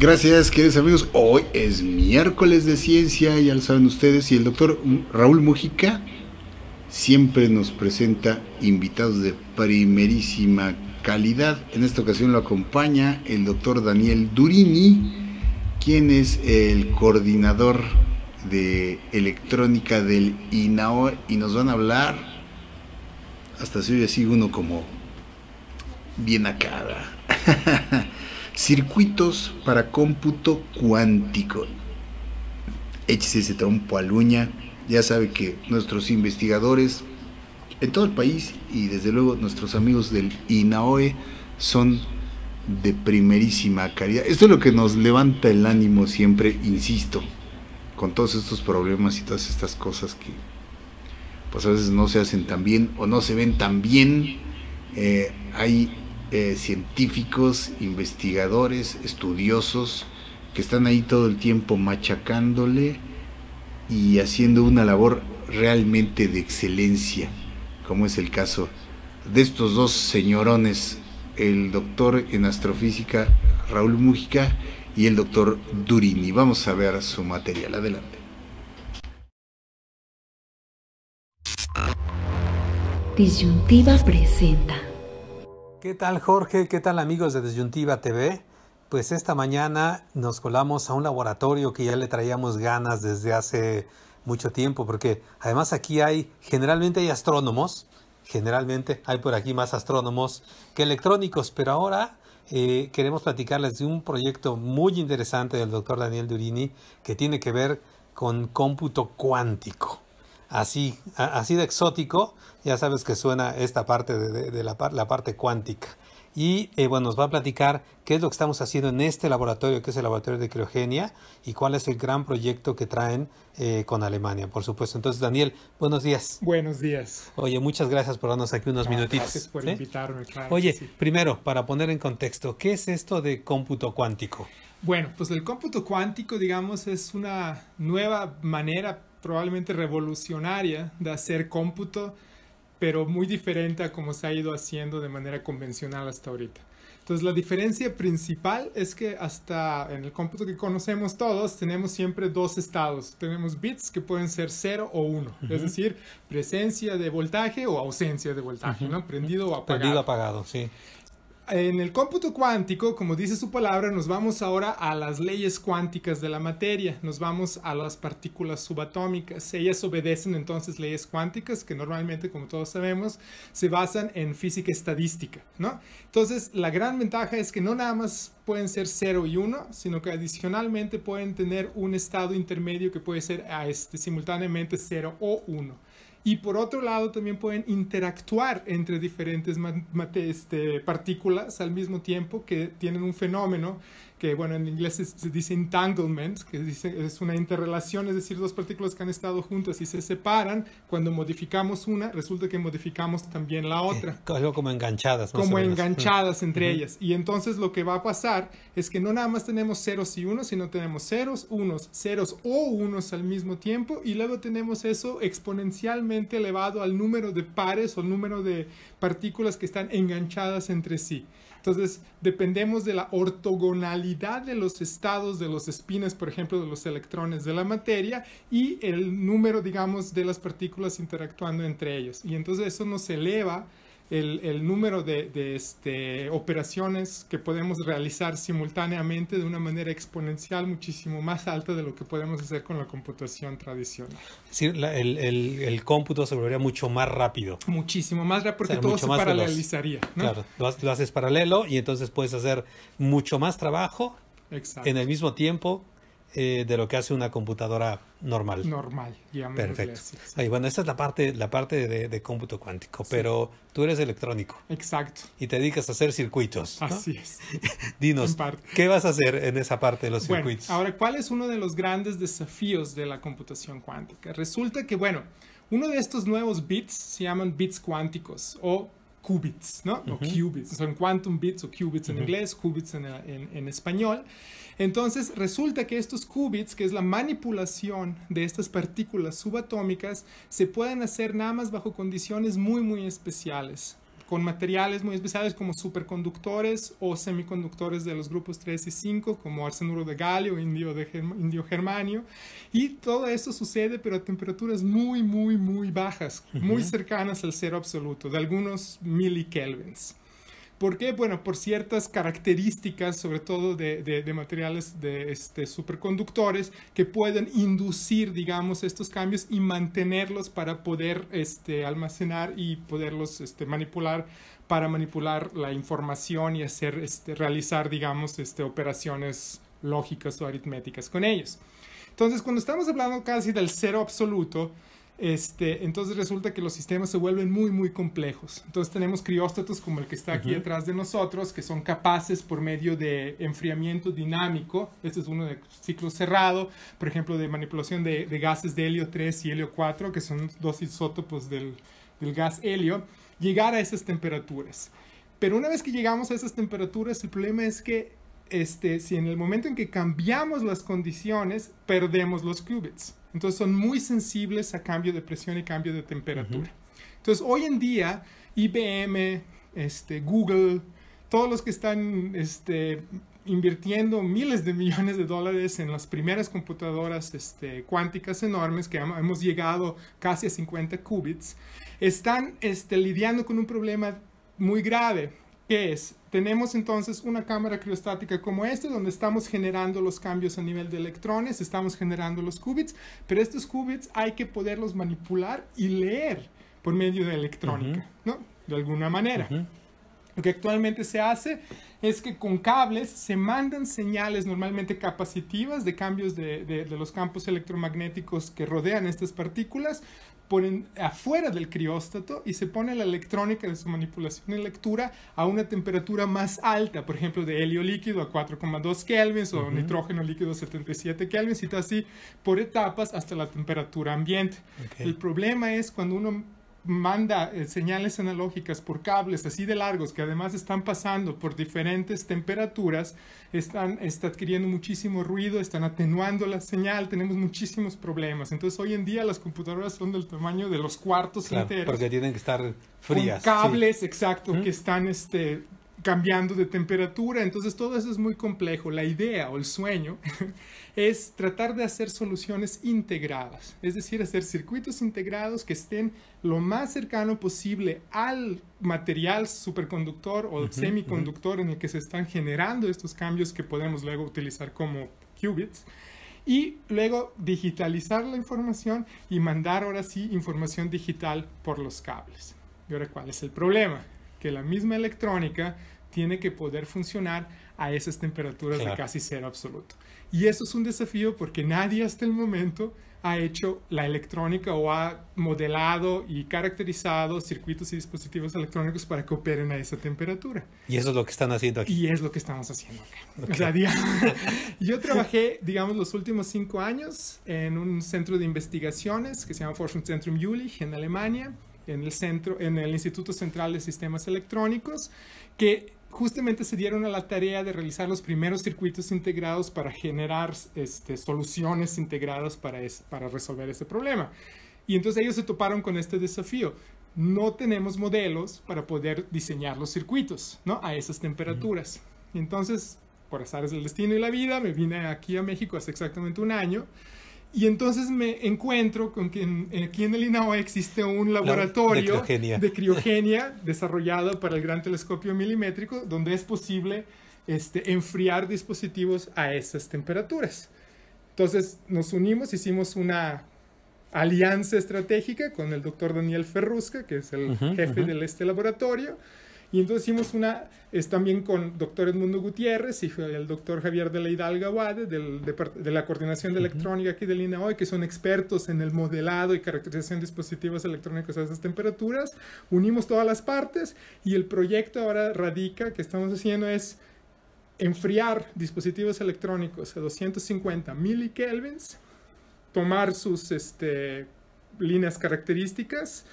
Gracias, queridos amigos. Hoy es miércoles de ciencia, ya lo saben ustedes, y el doctor Raúl Mujica siempre nos presenta invitados de primerísima calidad. En esta ocasión lo acompaña el doctor Daniel Durini, quien es el coordinador de electrónica del INAOE, y nos van a hablar, hasta se oye así uno como bien acá, circuitos para cómputo cuántico. Échese ese trompo a la uña. Ya sabe que nuestros investigadores en todo el país y desde luego nuestros amigos del INAOE son de primerísima calidad. Esto es lo que nos levanta el ánimo siempre, insisto, con todos estos problemas y todas estas cosas que pues a veces no se hacen tan bien o no se ven tan bien. Hay científicos, investigadores, estudiosos que están ahí todo el tiempo machacándole y haciendo una labor realmente de excelencia, como es el caso de estos dos señorones, el doctor en astrofísica Raúl Mujica y el doctor Durini. Vamos a ver su material, adelante. Disyuntiva presenta. ¿Qué tal, Jorge? ¿Qué tal, amigos de Disyuntiva TV? Pues esta mañana nos colamos a un laboratorio que ya le traíamos ganas desde hace mucho tiempo, porque además aquí generalmente hay astrónomos, generalmente hay por aquí más astrónomos que electrónicos, pero ahora queremos platicarles de un proyecto muy interesante del doctor Daniel Durini que tiene que ver con cómputo cuántico. Así de exótico, ya sabes que suena esta parte de la parte cuántica. Y bueno, nos va a platicar qué es lo que estamos haciendo en este laboratorio, que es el laboratorio de criogenia, y cuál es el gran proyecto que traen con Alemania, por supuesto. Entonces, Daniel, buenos días. Buenos días. Oye, muchas gracias por darnos aquí unos minutitos. Gracias por invitarme, claro. Oye, sí. Primero, para poner en contexto, ¿qué es esto de cómputo cuántico? Bueno, pues el cómputo cuántico, digamos, es una nueva manera, probablemente revolucionaria, de hacer cómputo, pero muy diferente a como se ha ido haciendo de manera convencional hasta ahorita. Entonces, la diferencia principal es que hasta en el cómputo que conocemos todos, tenemos siempre dos estados. Tenemos bits que pueden ser 0 o 1, es decir, presencia de voltaje o ausencia de voltaje, ¿no? Prendido o apagado. Prendido, apagado, sí. En el cómputo cuántico, como dice su palabra, nos vamos ahora a las leyes cuánticas de la materia, nos vamos a las partículas subatómicas. Ellas obedecen entonces leyes cuánticas que normalmente, como todos sabemos, se basan en física estadística, ¿no? Entonces, la gran ventaja es que no nada más pueden ser 0 y 1, sino que adicionalmente pueden tener un estado intermedio que puede ser simultáneamente 0 o 1. Y por otro lado también pueden interactuar entre diferentes partículas al mismo tiempo, que tienen un fenómeno que, bueno, en inglés se dice entanglement, que es una interrelación, es decir, dos partículas que han estado juntas y se separan. Cuando modificamos una, resulta que modificamos también la otra. Algo como enganchadas. Como enganchadas entre ellas. Y entonces lo que va a pasar es que no nada más tenemos ceros y unos, sino tenemos ceros, unos, ceros o unos al mismo tiempo, y luego tenemos eso exponencialmente elevado al número de pares o número de partículas que están enganchadas entre sí. Entonces, dependemos de la ortogonalidad de los estados de los espines, por ejemplo, de los electrones de la materia, y el número, digamos, de las partículas interactuando entre ellos. Y entonces eso nos eleva el número de operaciones que podemos realizar simultáneamente de una manera exponencial muchísimo más alta de lo que podemos hacer con la computación tradicional. Es decir, el cómputo se volvería mucho más rápido. Muchísimo más rápido, porque todo se paralelizaría, ¿no? Claro, lo haces paralelo y entonces puedes hacer mucho más trabajo. Exacto. En el mismo tiempo de lo que hace una computadora normal. Normal, perfecto. Ahí, bueno, esta es la parte de cómputo cuántico, sí. Pero tú eres electrónico. Exacto. Y te dedicas a hacer circuitos, ¿no? Así es. Dinos, ¿qué vas a hacer en esa parte de los circuitos? Ahora, ¿cuál es uno de los grandes desafíos de la computación cuántica? Resulta que, bueno, uno de estos nuevos bits se llaman bits cuánticos o qubits, ¿no? O qubits. Son quantum bits o qubits en inglés, qubits en español. Entonces, resulta que estos qubits, que es la manipulación de estas partículas subatómicas, se pueden hacer nada más bajo condiciones muy, muy especiales. con materiales muy especiales como superconductores o semiconductores de los grupos 3 y 5, como arsenuro de galio, indio germanio. Y todo esto sucede, pero a temperaturas muy, muy, muy bajas, muy cercanas al cero absoluto, de algunos milikelvins. ¿Por qué? Bueno, por ciertas características, sobre todo de materiales de superconductores, que pueden inducir, digamos, estos cambios y mantenerlos para poder almacenar y poderlos manipular, para manipular la información y hacer, realizar, digamos, operaciones lógicas o aritméticas con ellos. Entonces, cuando estamos hablando casi del cero absoluto, entonces resulta que los sistemas se vuelven muy, muy complejos. Entonces tenemos crióstatos como el que está aquí detrás de nosotros, que son capaces por medio de enfriamiento dinámico, este es uno de ciclo cerrado, por ejemplo, de manipulación de gases de helio 3 y helio 4, que son dos isótopos del gas helio, llegar a esas temperaturas. Pero una vez que llegamos a esas temperaturas, el problema es que si en el momento en que cambiamos las condiciones, perdemos los qubits. Entonces son muy sensibles a cambio de presión y cambio de temperatura. Entonces hoy en día IBM, Google, todos los que están invirtiendo miles de millones de dólares en las primeras computadoras cuánticas enormes, que hemos llegado casi a 50 qubits, están lidiando con un problema muy grave. ¿Qué es? Tenemos entonces una cámara criostática como esta, donde estamos generando los cambios a nivel de electrones, estamos generando los qubits, pero estos qubits hay que poderlos manipular y leer por medio de electrónica, ¿no? De alguna manera. Lo que actualmente se hace es que con cables se mandan señales normalmente capacitivas de cambios de los campos electromagnéticos que rodean estas partículas, ponen afuera del crióstato y se pone la electrónica de su manipulación y lectura a una temperatura más alta, por ejemplo, de helio líquido a 4,2 kelvins o nitrógeno líquido a 77 kelvins, y así por etapas hasta la temperatura ambiente. El problema es cuando uno manda señales analógicas por cables así de largos, que además están pasando por diferentes temperaturas, está adquiriendo muchísimo ruido, están atenuando la señal, tenemos muchísimos problemas. Entonces hoy en día las computadoras son del tamaño de los cuartos enteros. Porque tienen que estar frías. Con cables, exacto, que están cambiando de temperatura. Entonces todo eso es muy complejo. La idea o el sueño es tratar de hacer soluciones integradas, es decir, hacer circuitos integrados que estén lo más cercano posible al material superconductor o semiconductor en el que se están generando estos cambios que podemos luego utilizar como qubits, y luego digitalizar la información y mandar ahora sí información digital por los cables. Y ahora, ¿cuál es el problema? Que la misma electrónica tiene que poder funcionar a esas temperaturas de casi cero absoluto. Y eso es un desafío porque nadie hasta el momento ha hecho la electrónica o ha modelado y caracterizado circuitos y dispositivos electrónicos para que operen a esa temperatura. Y eso es lo que están haciendo aquí. Y es lo que estamos haciendo acá. O sea, yo trabajé, digamos, los últimos 5 años en un centro de investigaciones que se llama Forschungszentrum Jülich en Alemania, en el Instituto Central de Sistemas Electrónicos, que justamente se dieron a la tarea de realizar los primeros circuitos integrados para generar soluciones integradas para resolver este problema. Y entonces ellos se toparon con este desafío. No tenemos modelos para poder diseñar los circuitos, ¿no?, a esas temperaturas. Y entonces, por azares del destino y la vida, me vine aquí a México hace exactamente 1 año. Y entonces me encuentro con que aquí en el INAOE existe un laboratorio de criogenia desarrollado para el Gran Telescopio Milimétrico, donde es posible enfriar dispositivos a esas temperaturas. Entonces nos unimos, hicimos una alianza estratégica con el doctor Daniel Ferrusca, que es el jefe de este laboratorio. Y entonces hicimos también con doctor Edmundo Gutiérrez y el doctor Javier de la Hidalga Wade de la Coordinación de Electrónica aquí del INAOE, que son expertos en el modelado y caracterización de dispositivos electrónicos a esas temperaturas. Unimos todas las partes y el proyecto ahora radica, que estamos haciendo, es enfriar dispositivos electrónicos a 250 milikelvins, tomar sus líneas características,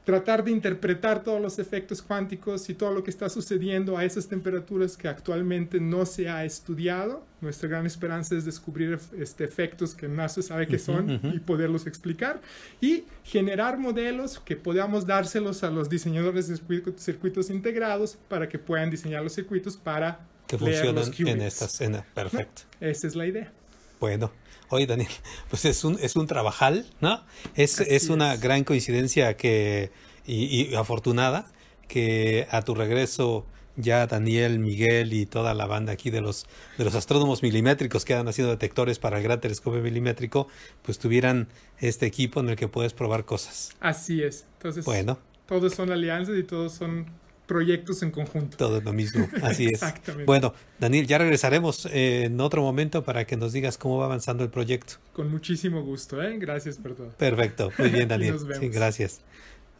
tratar de interpretar todos los efectos cuánticos y todo lo que está sucediendo a esas temperaturas que actualmente no se ha estudiado. Nuestra gran esperanza es descubrir efectos que no se sabe qué son y poderlos explicar, y generar modelos que podamos dárselos a los diseñadores de circuitos integrados para que puedan diseñar los circuitos para que leer funcionan los qubits. en esta escena. Perfecto. ¿No? Esa es la idea. Bueno, oye Daniel, pues es un trabajal, ¿no? Es una gran coincidencia y afortunada que a tu regreso ya Daniel, Miguel y toda la banda aquí de los astrónomos milimétricos que han haciendo detectores para el gran telescopio milimétrico, pues tuvieran este equipo en el que puedes probar cosas. Así es. Entonces, bueno, todos son alianzas y todos son proyectos en conjunto. Todo es lo mismo, así es. Exactamente. Bueno, Daniel, ya regresaremos en otro momento para que nos digas cómo va avanzando el proyecto. Con muchísimo gusto, ¿eh? Gracias por todo. Perfecto, muy bien, Daniel. Nos vemos. Sí, gracias.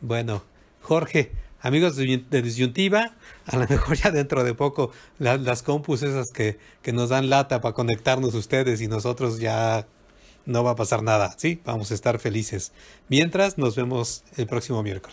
Bueno, Jorge, amigos de Disyuntiva, a lo mejor ya dentro de poco las compus esas que nos dan lata para conectarnos ustedes y nosotros ya no va a pasar nada, ¿sí? Vamos a estar felices. Mientras, nos vemos el próximo miércoles.